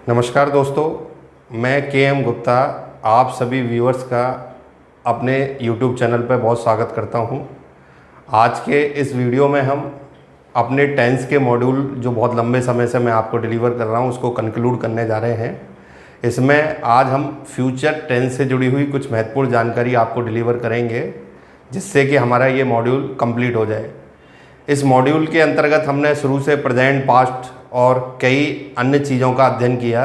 नमस्कार दोस्तों, मैं के गुप्ता आप सभी व्यूअर्स का अपने YouTube चैनल पर बहुत स्वागत करता हूं। आज के इस वीडियो में हम अपने टेंस के मॉड्यूल जो बहुत लंबे समय से मैं आपको डिलीवर कर रहा हूं उसको कंक्लूड करने जा रहे हैं। इसमें आज हम फ्यूचर टेंस से जुड़ी हुई कुछ महत्वपूर्ण जानकारी आपको डिलीवर करेंगे जिससे कि हमारा ये मॉड्यूल कंप्लीट हो जाए। इस मॉड्यूल के अंतर्गत हमने शुरू से प्रेजेंट, पास्ट और कई अन्य चीज़ों का अध्ययन किया।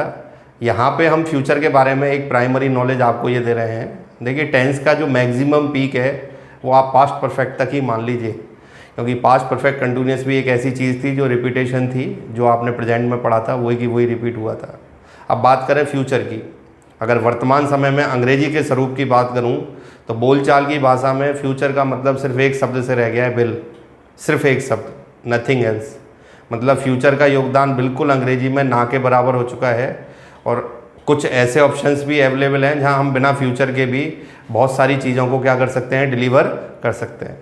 यहाँ पे हम फ्यूचर के बारे में एक प्राइमरी नॉलेज आपको ये दे रहे हैं। देखिए, टेंस का जो मैक्सिमम पीक है वो आप पास्ट परफेक्ट तक ही मान लीजिए, क्योंकि पास्ट परफेक्ट कंटिन्यूस भी एक ऐसी चीज़ थी जो रिपीटेशन थी, जो आपने प्रेजेंट में पढ़ा था वही की वही रिपीट हुआ था। अब बात करें फ्यूचर की। अगर वर्तमान समय में अंग्रेजी के स्वरूप की बात करूँ तो बोलचाल की भाषा में फ्यूचर का मतलब सिर्फ एक शब्द से रह गया है, विल। सिर्फ एक शब्द, नथिंग एल्स। मतलब फ्यूचर का योगदान बिल्कुल अंग्रेजी में ना के बराबर हो चुका है। और कुछ ऐसे ऑप्शंस भी अवेलेबल हैं जहां हम बिना फ्यूचर के भी बहुत सारी चीज़ों को क्या कर सकते हैं, डिलीवर कर सकते हैं।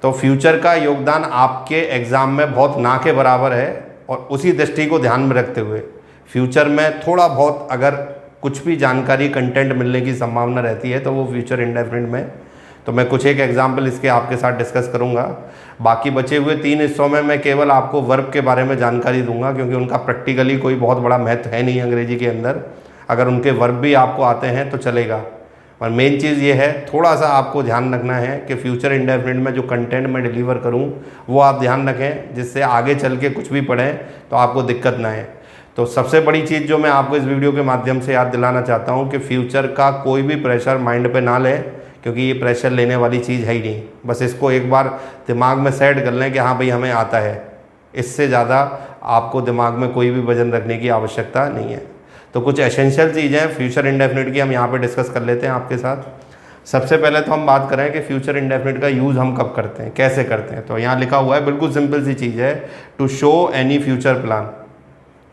तो फ्यूचर का योगदान आपके एग्ज़ाम में बहुत ना के बराबर है। और उसी दृष्टि को ध्यान में रखते हुए फ्यूचर में थोड़ा बहुत अगर कुछ भी जानकारी, कंटेंट मिलने की संभावना रहती है तो वो फ्यूचर इंडेफिनिट में। तो मैं कुछ एक एग्जाम्पल इसके आपके साथ डिस्कस करूंगा। बाकी बचे हुए 3 हिस्सों में मैं केवल आपको वर्ब के बारे में जानकारी दूंगा, क्योंकि उनका प्रैक्टिकली कोई बहुत बड़ा महत्व है नहीं अंग्रेजी के अंदर। अगर उनके वर्ब भी आपको आते हैं तो चलेगा। और मेन चीज़ ये है, थोड़ा सा आपको ध्यान रखना है कि फ्यूचर इंडेफिनिट में जो कंटेंट मैं डिलीवर करूँ वो आप ध्यान रखें, जिससे आगे चल के कुछ भी पढ़ें तो आपको दिक्कत ना आए। तो सबसे बड़ी चीज़ जो मैं आपको इस वीडियो के माध्यम से याद दिलाना चाहता हूँ कि फ्यूचर का कोई भी प्रेशर माइंड पे ना लें, क्योंकि ये प्रेशर लेने वाली चीज़ है ही नहीं। बस इसको एक बार दिमाग में सेट कर लें कि हाँ भाई हमें आता है। इससे ज़्यादा आपको दिमाग में कोई भी वजन रखने की आवश्यकता नहीं है। तो कुछ एसेंशियल चीज़ें फ्यूचर इंडेफिनिट की हम यहाँ पे डिस्कस कर लेते हैं आपके साथ। सबसे पहले तो हम बात करें कि फ्यूचर इंडेफिनिट का यूज़ हम कब करते हैं, कैसे करते हैं। तो यहाँ लिखा हुआ है, बिल्कुल सिंपल सी चीज़ है, to show any future plan.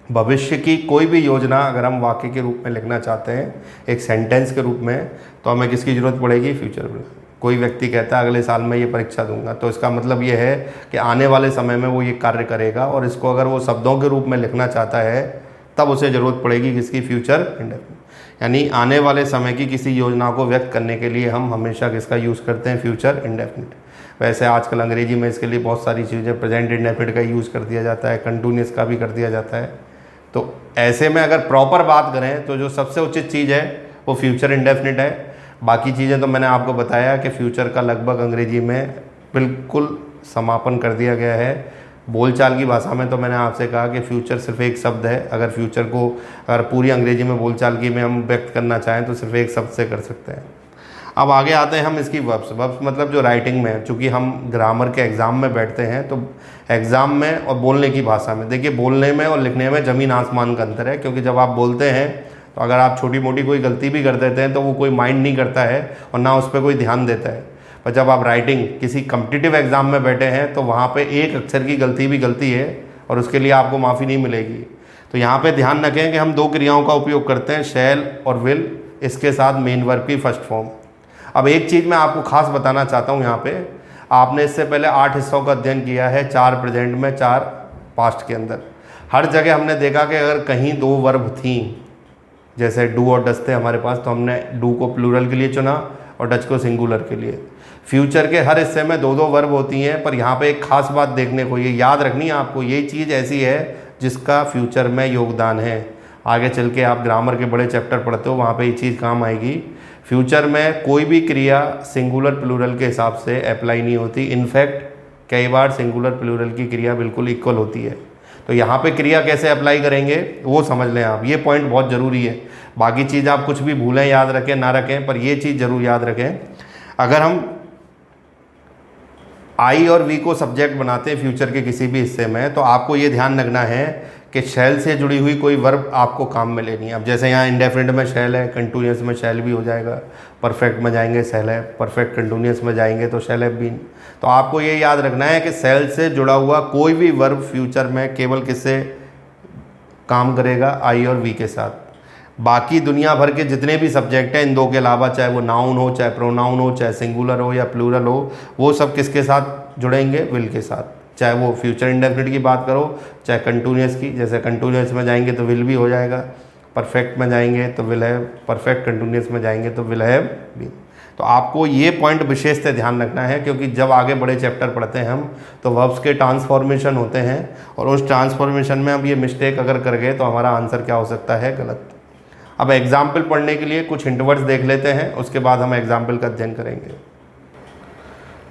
भविष्य की कोई भी योजना अगर हम वाक्य के रूप में लिखना चाहते हैं, एक सेंटेंस के रूप में, तो हमें किसकी ज़रूरत पड़ेगी, फ्यूचर प्लान। कोई व्यक्ति कहता है अगले साल मैं ये परीक्षा दूंगा, तो इसका मतलब ये है कि आने वाले समय में वो ये कार्य करेगा। और इसको अगर वो शब्दों के रूप में लिखना चाहता है तब उसे ज़रूरत पड़ेगी किसकी, फ्यूचर इंडेफिनिट। यानी आने वाले समय की किसी योजना को व्यक्त करने के लिए हम हमेशा किसका यूज़ करते हैं, फ्यूचर इंडेफिनिट। वैसे आजकल अंग्रेजी में इसके लिए बहुत सारी चीज़ें, प्रेजेंट इंडेफिनिट का यूज़ कर दिया जाता है, कंटिन्यूअस का भी कर दिया जाता है। तो ऐसे में अगर प्रॉपर बात करें तो जो सबसे उचित चीज़ है वो फ्यूचर इंडेफिनिट है। बाकी चीज़ें तो मैंने आपको बताया कि फ्यूचर का लगभग अंग्रेजी में बिल्कुल समापन कर दिया गया है। बोलचाल की भाषा में तो मैंने आपसे कहा कि फ्यूचर सिर्फ एक शब्द है। अगर फ्यूचर को अगर पूरी अंग्रेजी में बोलचाल की में हम व्यक्त करना चाहें तो सिर्फ एक शब्द से कर सकते हैं। अब आगे आते हैं हम इसकी वर्ब्स। वर्ब्स मतलब जो राइटिंग में है, चूँकि हम ग्रामर के एग्ज़ाम में बैठते हैं तो एग्ज़ाम में और बोलने की भाषा में, देखिए बोलने में और लिखने में ज़मीन आसमान का अंतर है। क्योंकि जब आप बोलते हैं तो अगर आप छोटी मोटी कोई गलती भी कर देते हैं तो वो कोई माइंड नहीं करता है और ना उस पर कोई ध्यान देता है। पर जब आप राइटिंग किसी कम्पिटिटिव एग्ज़ाम में बैठे हैं तो वहाँ पर एक अक्षर की गलती भी गलती है और उसके लिए आपको माफ़ी नहीं मिलेगी। तो यहाँ पर ध्यान रखें कि हम 2 क्रियाओं का उपयोग करते हैं, शैल और विल, इसके साथ मेन वर्ब की फर्स्ट फॉर्म। अब एक चीज़ मैं आपको खास बताना चाहता हूँ, यहाँ पे आपने इससे पहले 8 हिस्सों का अध्ययन किया है, 4 प्रेजेंट में, 4 पास्ट के अंदर। हर जगह हमने देखा कि अगर कहीं 2 वर्ब थी, जैसे डू और डस थे हमारे पास, तो हमने डू को प्लूरल के लिए चुना और डच को सिंगुलर के लिए। फ्यूचर के हर हिस्से में 2-2 वर्ब होती हैं, पर यहाँ पे एक खास बात देखने को, ये याद रखनी है आपको, ये चीज़ ऐसी है जिसका फ्यूचर में योगदान है। आगे चल के आप ग्रामर के बड़े चैप्टर पढ़ते हो, वहाँ पर ये चीज़ काम आएगी। फ्यूचर में कोई भी क्रिया सिंगुलर प्लूरल के हिसाब से अप्लाई नहीं होती। इनफैक्ट कई बार सिंगुलर प्लूरल की क्रिया बिल्कुल इक्वल होती है। तो यहाँ पे क्रिया कैसे अप्लाई करेंगे वो समझ लें आप, ये पॉइंट बहुत ज़रूरी है। बाकी चीज़ आप कुछ भी भूलें, याद रखें ना रखें, पर ये चीज़ ज़रूर याद रखें। अगर हम आई और वी को सब्जेक्ट बनाते हैं फ्यूचर के किसी भी हिस्से में, तो आपको ये ध्यान रखना है कि शैल से जुड़ी हुई कोई वर्ब आपको काम में लेनी है। अब जैसे यहाँ इंडेफिनिट में शैल है, कंटिन्यूअस में शैल भी हो जाएगा, परफेक्ट में जाएंगे शैल है, परफेक्ट कंटिन्यूअस में जाएंगे तो शैल हैव बीन। तो आपको ये याद रखना है कि शैल से जुड़ा हुआ कोई भी वर्ब फ्यूचर में केवल किससे काम करेगा, आई और वी के साथ। बाकी दुनिया भर के जितने भी सब्जेक्ट हैं इन 2 के अलावा, चाहे वो नाउन हो, चाहे प्रोनाउन हो, चाहे सिंगुलर हो या प्लूरल हो, वो सब किसके साथ जुड़ेंगे, विल के साथ। चाहे वो फ्यूचर इंडेफिनिट की बात करो, चाहे कंटिन्यूअस की, जैसे कंटिन्यूअस में जाएंगे तो विल भी हो जाएगा, परफेक्ट में जाएंगे तो विल हैव, परफेक्ट कंटिन्यूस में जाएंगे तो विल हैव बीन। तो आपको ये पॉइंट विशेष से ध्यान रखना है, क्योंकि जब आगे बड़े चैप्टर पढ़ते हैं हम तो वर्ब्स के ट्रांसफॉर्मेशन होते हैं, और उस ट्रांसफॉर्मेशन में हम ये मिस्टेक अगर कर गए तो हमारा आंसर क्या हो सकता है, गलत। अब एग्जाम्पल पढ़ने के लिए कुछ हिंट वर्ड्स देख लेते हैं, उसके बाद हम एग्जाम्पल का अध्ययन करेंगे।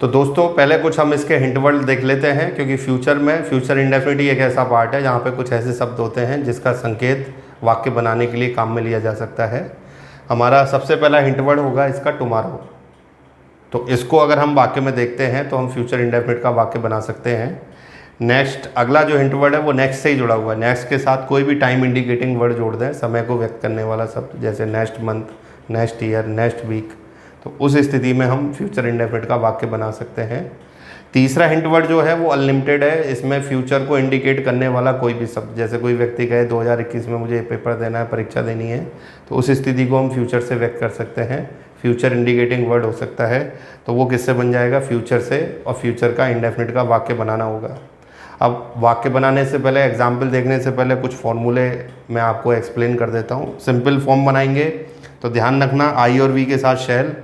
तो दोस्तों पहले कुछ हम इसके हिंट वर्ड देख लेते हैं, क्योंकि फ्यूचर में फ्यूचर इंडेफिनिट एक ऐसा पार्ट है जहाँ पे कुछ ऐसे शब्द होते हैं जिसका संकेत वाक्य बनाने के लिए काम में लिया जा सकता है। हमारा सबसे पहला हिंट वर्ड होगा इसका टुमारो। तो इसको अगर हम वाक्य में देखते हैं तो हम फ्यूचर इंडेफिनिट का वाक्य बना सकते हैं। नेक्स्ट, अगला जो हिंट वर्ड है वो नेक्स्ट से ही जुड़ा हुआ है। नेक्स्ट के साथ कोई भी टाइम इंडिकेटिंग वर्ड जोड़ दें, समय को व्यक्त करने वाला शब्द, जैसे next month, next year, next week, तो उस स्थिति में हम फ्यूचर इंडेफिनिट का वाक्य बना सकते हैं। तीसरा हिंट वर्ड जो है वो अनलिमिटेड है। इसमें फ्यूचर को इंडिकेट करने वाला कोई भी शब्द, जैसे कोई व्यक्ति कहे 2021 में मुझे पेपर देना है, परीक्षा देनी है, तो उस स्थिति को हम फ्यूचर से व्यक्त कर सकते हैं। फ्यूचर इंडिकेटिंग वर्ड हो सकता है, तो वो किससे बन जाएगा, फ्यूचर से, और फ्यूचर का इंडेफिनिट का वाक्य बनाना होगा। अब वाक्य बनाने से पहले, एग्जाम्पल देखने से पहले कुछ फॉर्मूले मैं आपको एक्सप्लेन कर देता हूँ। सिंपल फॉर्म बनाएंगे तो ध्यान रखना आई और वी के साथ शैल,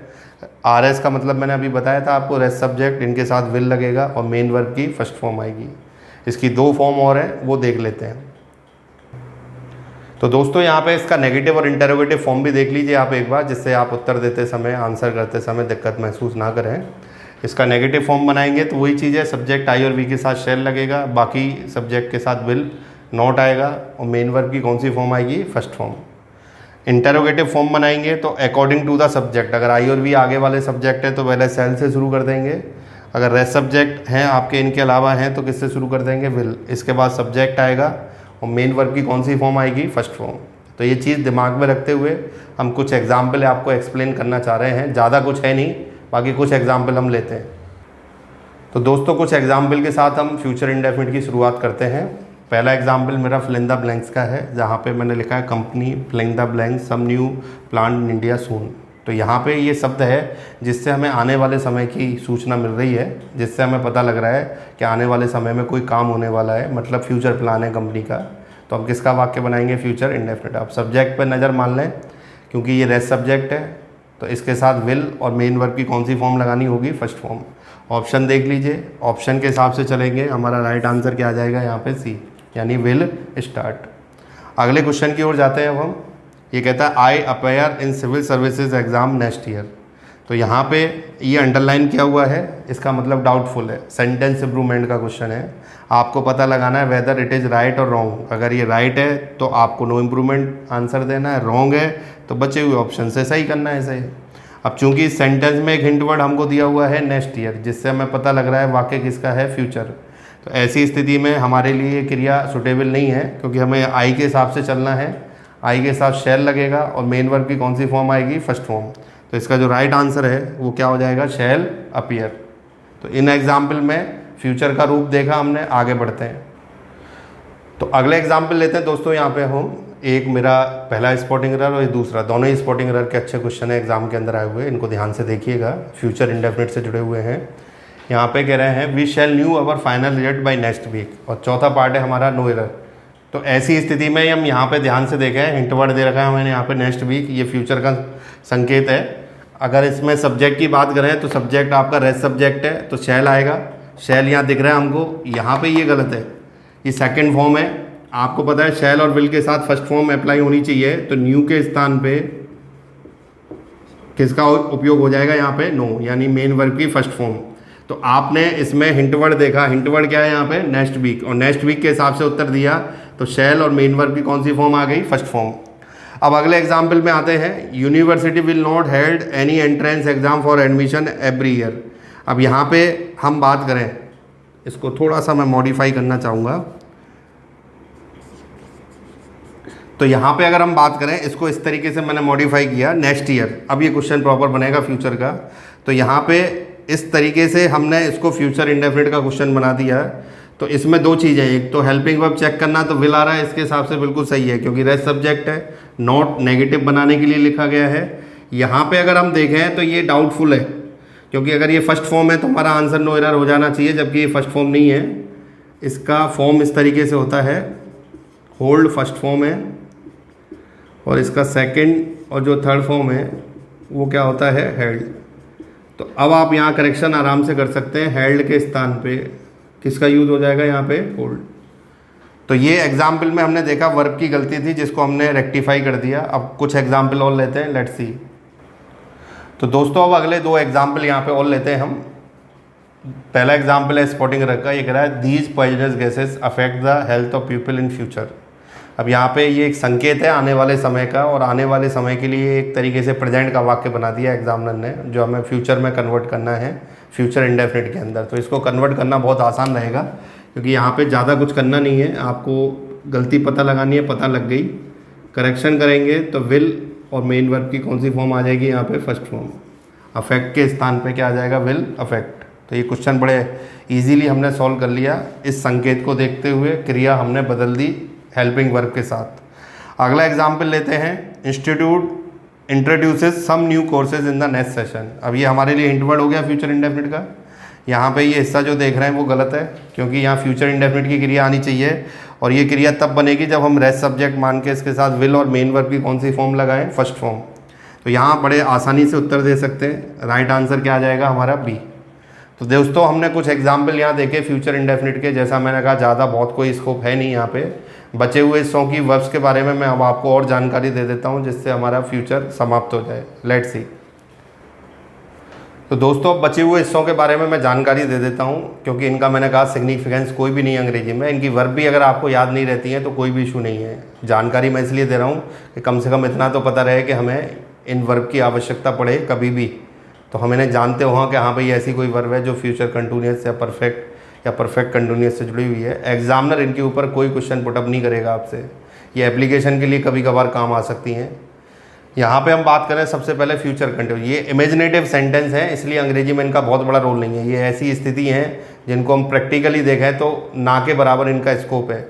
आर एस का मतलब मैंने अभी बताया था आपको, रेस्ट सब्जेक्ट, इनके साथ विल लगेगा और मेन वर्ब की फर्स्ट फॉर्म आएगी। इसकी दो फॉर्म और हैं, वो देख लेते हैं। तो दोस्तों यहाँ पे इसका नेगेटिव और इंटरोगेटिव फॉर्म भी देख लीजिए आप एक बार, जिससे आप उत्तर देते समय, आंसर करते समय दिक्कत महसूस ना करें। इसका नेगेटिव फॉर्म बनाएंगे तो वही चीज़ है, सब्जेक्ट आई और वी के साथ शैल लगेगा, बाकी सब्जेक्ट के साथ विल, नॉट आएगा, और मेन वर्ब की कौन सी फॉर्म आएगी, फर्स्ट फॉर्म। इंटरोगेटिव फॉर्म बनाएंगे तो अकॉर्डिंग टू द सब्जेक्ट, अगर आई और वी आगे वाले सब्जेक्ट है तो पहले शैल से शुरू कर देंगे, अगर रेस्ट सब्जेक्ट हैं आपके इनके अलावा हैं तो किससे शुरू कर देंगे, विल, इसके बाद सब्जेक्ट आएगा और मेन वर्ब की कौन सी फॉर्म आएगी, फर्स्ट फॉर्म। तो ये चीज़ दिमाग में रखते हुए हम कुछ एग्जाम्पल आपको एक्सप्लेन करना चाह रहे हैं, ज़्यादा कुछ है नहीं, बाकी कुछ एग्जाम्पल हम लेते हैं। तो दोस्तों कुछ एग्जाम्पल के साथ हम फ्यूचर इंडेफिनिट की शुरुआत करते हैं। पहला एग्जाम्पल मेरा फिल इन द ब्लैंक्स का है, जहाँ पे मैंने लिखा है company fill in the blanks some new plant in India soon. तो यहाँ पे ये शब्द है जिससे हमें आने वाले समय की सूचना मिल रही है, जिससे हमें पता लग रहा है कि आने वाले समय में कोई काम होने वाला है, मतलब फ्यूचर प्लान है कंपनी का। तो हम किसका वाक्य बनाएंगे, फ्यूचर इंडेफिनिट। आप सब्जेक्ट पर नज़र मान लें, क्योंकि ये रेस्ट सब्जेक्ट है तो इसके साथ विल और मेन वर्ब की कौन सी फॉर्म लगानी होगी, फर्स्ट फॉर्म। ऑप्शन देख लीजिए, ऑप्शन के हिसाब से चलेंगे, हमारा राइट आंसर क्या आ जाएगा यहाँ पे, सी, यानी विल स्टार्ट। अगले क्वेश्चन की ओर जाते हैं अब हम। ये कहता है I appear in civil services exam next year. तो यहाँ पे ये अंडरलाइन किया हुआ है, इसका मतलब डाउटफुल है, सेंटेंस इंप्रूवमेंट का क्वेश्चन है। आपको पता लगाना है वेदर इट इज़ राइट और रॉन्ग। अगर ये राइट है तो आपको नो इम्प्रूवमेंट आंसर देना है, रॉन्ग है तो बचे हुए ऑप्शन से सही करना है सही। अब चूंकि इस सेंटेंस में एक हिंट वर्ड हमको दिया हुआ है नेक्स्ट ईयर, जिससे हमें पता लग रहा है वाक्य किसका है, फ्यूचर। तो ऐसी स्थिति में हमारे लिए ये क्रिया सुटेबल नहीं है, क्योंकि हमें आई के हिसाब से चलना है। आई के साथ शैल लगेगा और मेन वर्ब की कौन सी फॉर्म आएगी, फर्स्ट फॉर्म। तो इसका जो राइट आंसर है वो क्या हो जाएगा, शैल अपीयर। तो इन एग्जाम्पल में फ्यूचर का रूप देखा हमने, आगे बढ़ते हैं। तो अगले एग्जाम्पल लेते हैं दोस्तों। यहाँ पे हम एक मेरा पहला स्पॉटिंग एरर और दूसरा, दोनों ही स्पॉटिंग एरर के अच्छे क्वेश्चन है एग्जाम के अंदर आए हुए, इनको ध्यान से देखिएगा, फ्यूचर इंडेफिनिट से जुड़े हुए हैं। यहाँ पे कह रहे हैं we shall new our final result by next week, और चौथा पार्ट है हमारा नो एरर। तो ऐसी स्थिति में हम यहाँ पे ध्यान से देखें, हिंट वर्ड दे रखा है मैंने यहाँ पे नेक्स्ट वीक, ये फ्यूचर का संकेत है। अगर इसमें सब्जेक्ट की बात करें तो सब्जेक्ट आपका रेस्ट सब्जेक्ट है तो शैल आएगा, शैल यहाँ दिख रहा है हमको, यहाँ पे ये गलत है, ये सेकंड फॉर्म है। आपको पता है शैल और विल के साथ फर्स्ट फॉर्म अप्लाई होनी चाहिए, तो न्यू के स्थान पे किसका उपयोग हो जाएगा यहाँ पे, नो, यानी मेन वर्ब की फर्स्ट फॉर्म। तो आपने इसमें हिंट वर्ड देखा, हिंट वर्ड क्या है यहाँ पे, नेक्स्ट वीक, और नेक्स्ट वीक के हिसाब से उत्तर दिया, तो शैल और मेन वर्ब की कौन सी फॉर्म आ गई, फर्स्ट फॉर्म। अब अगले एग्जाम्पल में आते हैं, university will not held any entrance exam for admission every year. अब यहाँ पे हम बात करें, इसको थोड़ा सा मैं मॉडिफाई करना चाहूँगा। तो यहाँ पे अगर हम बात करें, इसको इस तरीके से मैंने मॉडिफाई किया, नेक्स्ट ईयर। अब ये क्वेश्चन प्रॉपर बनेगा फ्यूचर का। तो यहाँ पे इस तरीके से हमने इसको फ्यूचर इंडेफिनिट का क्वेश्चन बना दिया है। तो इसमें दो चीज़ें, एक तो हेल्पिंग वर्ब चेक करना, तो विल आ रहा है, इसके हिसाब से बिल्कुल सही है, क्योंकि रेस्ट सब्जेक्ट है, नॉट नेगेटिव बनाने के लिए लिखा गया है। यहाँ पे अगर हम देखें तो ये डाउटफुल है, क्योंकि अगर ये फर्स्ट फॉर्म है तो हमारा आंसर नो एरर हो जाना चाहिए, जबकि ये फर्स्ट फॉर्म नहीं है। इसका फॉर्म इस तरीके से होता है, होल्ड फर्स्ट फॉर्म है, और इसका सेकंड और जो थर्ड फॉर्म है वो क्या होता है, हेल्ड। तो अब आप यहाँ करेक्शन आराम से कर सकते हैं, हेल्ड के स्थान पे किसका यूज़ हो जाएगा, यहाँ पे होल्ड। तो ये एग्जाम्पल में हमने देखा वर्ब की गलती थी जिसको हमने रेक्टिफाई कर दिया। अब कुछ एग्जाम्पल और लेते हैं, लेट्स सी। तो दोस्तों अब अगले 2 एग्जाम्पल यहाँ पे और लेते हैं हम। पहला एग्जाम्पल है स्पॉटिंग रग का, ये कह रहा है these poisonous gases affect the health of people in future. अब यहाँ पे ये एक संकेत है आने वाले समय का, और आने वाले समय के लिए एक तरीके से प्रेजेंट का वाक्य बना दिया एग्जामिनर ने, जो हमें फ्यूचर में कन्वर्ट करना है फ्यूचर इंडेफिनिट के अंदर। तो इसको कन्वर्ट करना बहुत आसान रहेगा क्योंकि यहाँ पे ज़्यादा कुछ करना नहीं है, आपको गलती पता लगानी है, पता लग गई, करेक्शन करेंगे तो विल और मेन वर्ब की कौन सी फॉर्म आ जाएगी, यहाँ पे फर्स्ट फॉर्म। अफेक्ट के स्थान पे क्या आ जाएगा, विल अफेक्ट। तो ये क्वेश्चन बड़े इजीली हमने सॉल्व कर लिया। इस संकेत को देखते हुए क्रिया हमने बदल दी हेल्पिंग वर्ब के साथ। अगला एग्जाम्पल लेते हैं, institute introduces some new courses in the next session. अब ये हमारे लिए हिंट वर्ड हो गया फ्यूचर इंडेफिनिट का। यहाँ पे ये हिस्सा जो देख रहे हैं वो गलत है, क्योंकि यहाँ फ्यूचर इंडेफिनिट की क्रिया आनी चाहिए, और ये क्रिया तब बनेगी जब हम रेस्ट सब्जेक्ट मान के इसके साथ विल और मेन वर्ब की कौन सी फॉर्म लगाएं, फर्स्ट फॉर्म। तो यहाँ बड़े आसानी से उत्तर दे सकते हैं। राइट आंसर क्या आ जाएगा हमारा, बी। तो दोस्तों हमने कुछ एग्जाम्पल यहाँ देखे फ्यूचर इंडेफिनिट के। जैसा मैंने कहा ज़्यादा बहुत कोई स्कोप है नहीं यहाँ पे। बचे हुए हिस्सों की वर्ब्स के बारे में मैं अब आपको और जानकारी दे देता हूँ जिससे हमारा फ्यूचर समाप्त हो जाए। Let's see. तो दोस्तों अब बचे हुए हिस्सों के बारे में मैं जानकारी दे देता हूँ, क्योंकि इनका मैंने कहा सिग्निफिकेंस कोई भी नहीं है अंग्रेजी में। इनकी वर्ब भी अगर आपको याद नहीं रहती है तो कोई भी इशू नहीं है। जानकारी मैं इसलिए दे रहा हूँ कि कम से कम इतना तो पता रहे कि हमें इन वर्ब की आवश्यकता पड़े कभी भी तो हम इन्हें जानते हो कि हाँ भाई ऐसी कोई वर्ब है जो फ्यूचर कंटिन्यूअस या परफेक्ट कंटिन्यूअस से जुड़ी हुई है। एग्जामिनर इनके ऊपर कोई क्वेश्चन पुटअप नहीं करेगा आपसे। ये एप्लीकेशन के लिए कभी कभार काम आ सकती हैं। यहाँ पे हम बात करें सबसे पहले फ्यूचर कंटिन्यूअस। ये इमेजिनेटिव सेंटेंस है, इसलिए अंग्रेजी में इनका बहुत बड़ा रोल नहीं है। ये ऐसी स्थिति हैं जिनको हम प्रैक्टिकली देखें तो ना के बराबर इनका स्कोप है।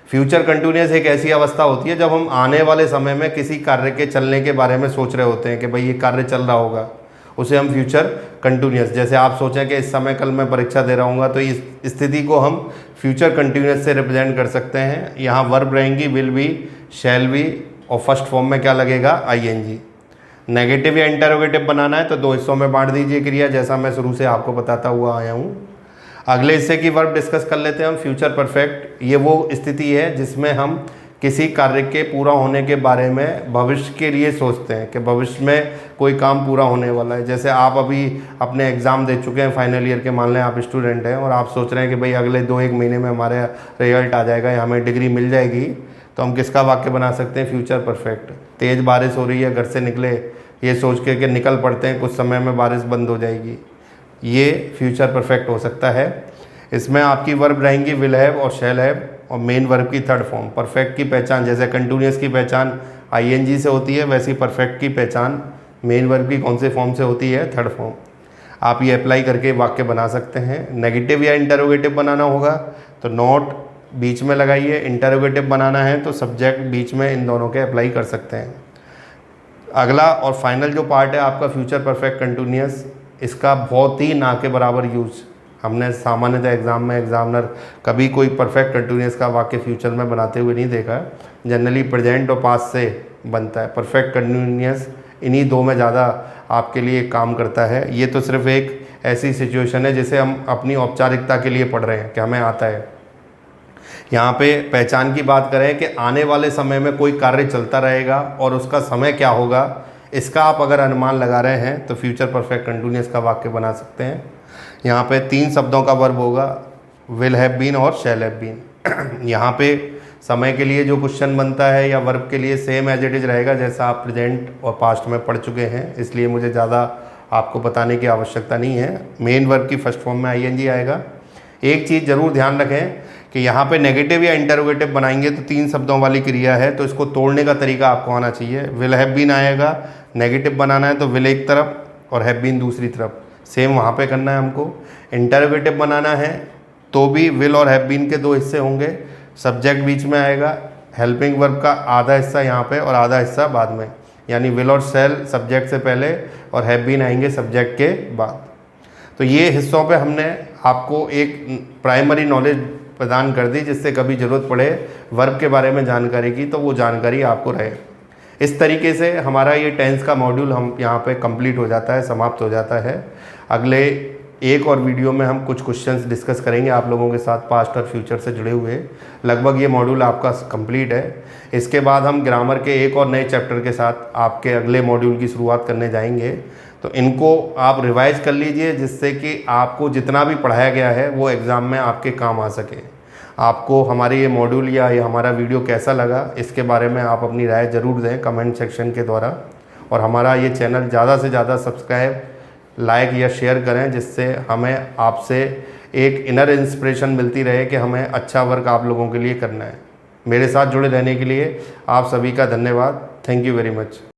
फ्यूचर कंटिन्यूअस एक ऐसी अवस्था होती है जब हम आने वाले समय में किसी कार्य के चलने के बारे में सोच रहे होते हैं कि भाई ये कार्य चल रहा होगा, उसे हम फ्यूचर कंटिन्यूअस। जैसे आप सोचें कि इस समय कल मैं परीक्षा दे रहा हूँ, तो इस स्थिति को हम फ्यूचर कंटिन्यूअस से रिप्रेजेंट कर सकते हैं। यहाँ वर्ब रहेंगी विल बी, शैल बी, और फर्स्ट फॉर्म में क्या लगेगा, आईएनजी। नेगेटिव या इंटरोगेटिव बनाना है तो 2 हिस्सों में बांट दीजिए क्रिया, जैसा मैं शुरू से आपको बताता हुआ आया हूँ। अगले हिस्से की वर्ब डिस्कस कर लेते हैं हम। फ्यूचर परफेक्ट, ये वो स्थिति है जिसमें हम किसी कार्य के पूरा होने के बारे में भविष्य के लिए सोचते हैं कि भविष्य में कोई काम पूरा होने वाला है। जैसे आप अभी अपने एग्ज़ाम दे चुके हैं फाइनल ईयर के, मान लें आप स्टूडेंट हैं और आप सोच रहे हैं कि भाई अगले 2-1 महीने में हमारे रिजल्ट आ जाएगा या हमें डिग्री मिल जाएगी, तो हम किसका वाक्य बना सकते हैं, फ्यूचर परफेक्ट। तेज़ बारिश हो रही है, घर से निकले ये सोच के कि निकल पड़ते हैं, कुछ समय में बारिश बंद हो जाएगी, ये फ्यूचर परफेक्ट हो सकता है। इसमें आपकी वर्ब रहेंगी विल हैव और शैल हैव, और मेन वर्ब की थर्ड फॉर्म। परफेक्ट की पहचान, जैसे कंटिन्यूअस की पहचान आईएनजी से होती है, वैसी परफेक्ट की पहचान मेन वर्ब की कौन से फॉर्म से होती है, थर्ड फॉर्म। आप ये अप्लाई करके वाक्य बना सकते हैं। नेगेटिव या इंटरोगेटिव बनाना होगा तो नॉट बीच में लगाइए, इंटरोगेटिव बनाना है तो सब्जेक्ट बीच में, इन दोनों के अप्लाई कर सकते हैं। अगला और फाइनल जो पार्ट है आपका फ्यूचर परफेक्ट कंटिन्यूअस, इसका बहुत ही ना के बराबर यूज हमने सामान्यतः एग्जाम में एग्जामिनर कभी कोई परफेक्ट कंटिन्यूअस का वाक्य फ्यूचर में बनाते हुए नहीं देखा। जनरली प्रेजेंट और पास्ट से बनता है। परफेक्ट कंटिन्यूअस इन्हीं 2 में ज़्यादा आपके लिए काम करता है। ये तो सिर्फ एक ऐसी सिचुएशन है जिसे हम अपनी औपचारिकता के लिए पढ़ रहे हैं कि हमें आता है। यहाँ पे पहचान की बात करें कि आने वाले समय में कोई कार्य चलता रहेगा और उसका समय क्या होगा, इसका आप अगर अनुमान लगा रहे हैं तो फ्यूचर परफेक्ट कंटिन्यूअस का वाक्य बना सकते हैं। यहाँ पे 3 शब्दों का वर्ब होगा, विल हैव बीन और शैल हैव बीन। यहाँ पे समय के लिए जो क्वेश्चन बनता है या वर्ब के लिए सेम एज इट इज़ रहेगा जैसा आप प्रेजेंट और पास्ट में पढ़ चुके हैं, इसलिए मुझे ज़्यादा आपको बताने की आवश्यकता नहीं है। मेन वर्ब की फर्स्ट फॉर्म में आईएनजी आएगा। एक चीज़ ज़रूर ध्यान रखें कि यहाँ पे नेगेटिव या इंटरोगेटिव बनाएंगे तो 3 शब्दों वाली क्रिया है, तो इसको तोड़ने का तरीका आपको आना चाहिए। विल हैव बीन आएगा, नेगेटिव बनाना है तो विल एक तरफ और हैव बीन दूसरी तरफ, सेम वहाँ पे करना है हमको। इंटरोगेटिव बनाना है तो भी विल और हैव बीन के 2 हिस्से होंगे, सब्जेक्ट बीच में आएगा, हेल्पिंग वर्ब का आधा हिस्सा यहाँ पे और आधा हिस्सा बाद में, यानी विल और शैल सब्जेक्ट से पहले और हैव बीन आएंगे सब्जेक्ट के बाद। तो ये हिस्सों पे हमने आपको एक प्राइमरी नॉलेज प्रदान कर दी, जिससे कभी ज़रूरत पड़े वर्ब के बारे में जानकारी की तो वो जानकारी आपको रहे। इस तरीके से हमारा ये टेंस का मॉड्यूल हम यहाँ पे कंप्लीट हो जाता है, समाप्त हो जाता है। अगले एक और वीडियो में हम कुछ क्वेश्चंस डिस्कस करेंगे आप लोगों के साथ, पास्ट और फ्यूचर से जुड़े हुए। लगभग ये मॉड्यूल आपका कंप्लीट है। इसके बाद हम ग्रामर के एक और नए चैप्टर के साथ आपके अगले मॉड्यूल की शुरुआत करने जाएंगे। तो इनको आप रिवाइज कर लीजिए, जिससे कि आपको जितना भी पढ़ाया गया है वो एग्ज़ाम में आपके काम आ सके। आपको हमारे ये मॉड्यूल या ये हमारा वीडियो कैसा लगा, इसके बारे में आप अपनी राय ज़रूर दें कमेंट सेक्शन के द्वारा। और हमारा ये चैनल ज़्यादा से ज़्यादा सब्सक्राइब, लाइक या शेयर करें, जिससे हमें आपसे एक इनर इंस्पिरेशन मिलती रहे कि हमें अच्छा वर्क आप लोगों के लिए करना है। मेरे साथ जुड़े रहने के लिए आप सभी का धन्यवाद। Thank you very much.